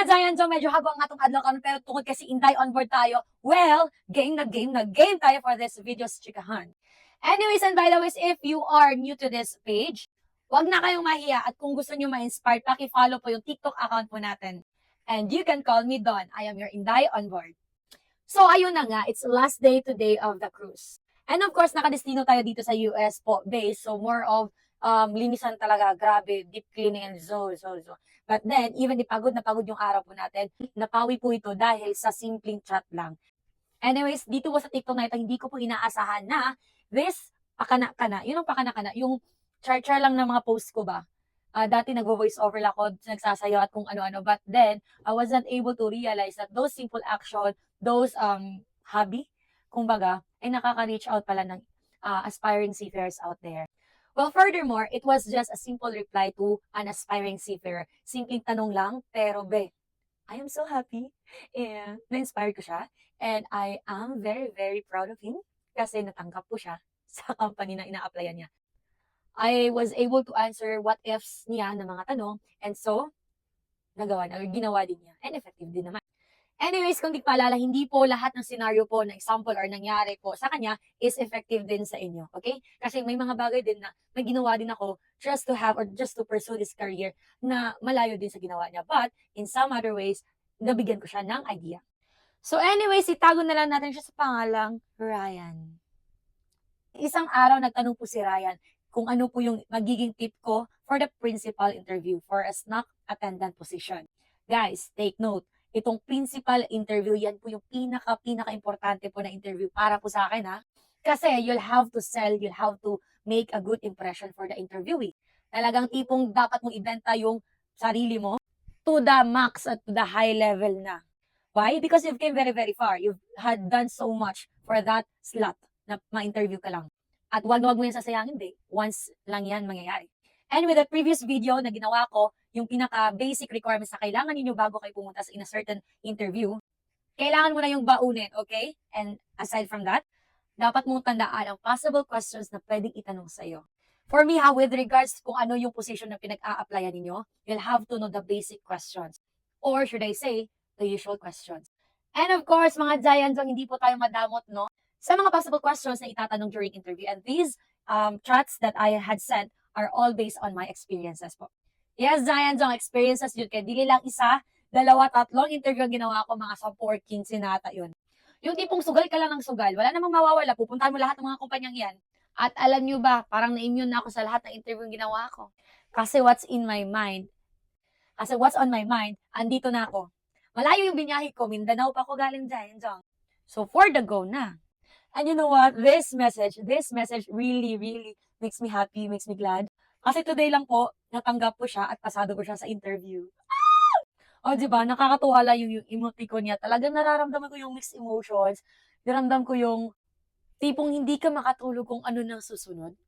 mga Giant Jong, medyo habang atong adlaw kami pero tungod kasi Inday on board tayo. Well, game tayo for this video's chikahan. Anyways, and by the way, if you are new to this page, wag na kayong mahiya at kung gusto niyo ma-inspire, paki-follow po yung TikTok account po natin. And you can call me Don. I am your Inday on board. So, ayun na nga, it's last day today of the cruise. And of course, nakadestino tayo dito sa US po base. So, more of linisan talaga, grabe, deep cleaning and so. But then, even di pagod na pagod yung araw po natin, napawi po ito dahil sa simpleng chat lang. Anyways, dito po sa TikTok na ito, hindi ko po inaasahan na this pakana-kana, yun ang pakana-kana, yung char-char lang ng mga post ko ba. Dati nag-voice over lang ako, nagsasayaw at kung ano-ano. But then, I wasn't able to realize that those simple action, those hobby, kumbaga, ay nakaka-reach out pala ng aspiring seafarers out there. Well, furthermore, it was just a simple reply to an aspiring seafarer. Simpleng tanong lang, pero I am so happy. And na-inspire ko siya. And I am very, very proud of him kasi natanggap ko siya sa company na ina-applyan niya. I was able to answer what ifs niya ng mga tanong. And so, ginawa din niya. And effective din naman. Anyways, kung di paalala, hindi po lahat ng scenario po na example or nangyari po sa kanya is effective din sa inyo. Okay? Kasi may mga bagay din na may ginawa din ako just to have or just to pursue this career na malayo din sa ginawa niya. But in some other ways, nabigyan ko siya ng idea. So anyways, itago na lang natin siya sa pangalang Ryan. Isang araw nagtanong po si Ryan kung ano po yung magiging tip ko for the principal interview for a SNAC attendant position. Guys, take note. Itong principal interview, yan po yung pinaka-importante po na interview para po sa akin ha. Kasi you'll have to sell, you'll have to make a good impression for the interviewee. Talagang tipong dapat mong ibenta yung sarili mo to the max at to the high level na. Why? Because you've came very, very far. You've had done so much for that slot na ma-interview ka lang. At wag mo yan sasayangin, day. Once lang yan mangyayari. And with the previous video na ginawa ko, yung pinaka-basic requirements na kailangan ninyo bago kayo pumunta in a certain interview, kailangan mo na yung baunin, okay? And aside from that, dapat mong tandaan ang possible questions na pwedeng itanong sa'yo. For me, with regards kung ano yung position na pinag-a-applyan ninyo, you'll have to know the basic questions. Or should I say, the usual questions. And of course, mga Giants, hindi po tayo madamot, no? Sa mga possible questions na itatanong during interview. And these chats that I had sent are all based on my experiences po. Yes, Giants, ang experiences yun. Kaya dili lang isa, dalawa, tatlong interview ang ginawa ko, mga 10, 15 nata yun. Yung tipong sugal ka lang ng sugal, wala namang mawawala, pupuntahan mo lahat ng mga kumpanyang yan. At alam nyo ba, parang na-immune na ako sa lahat ng interview ang ginawa ko. Kasi what's on my mind, andito na ako. Malayo yung binyahe ko, Mindanao pa ako galing Giants. So for the go na. And you know what? This message really, really makes me happy, makes me glad. Kasi today lang po, natanggap ko siya at pasado ko siya sa interview. O, diba? Nakakatuwa lang yung emoticon niya. Talagang nararamdaman ko yung mixed emotions. Naramdam ko yung tipong hindi ka makatulog kung ano nang susunod.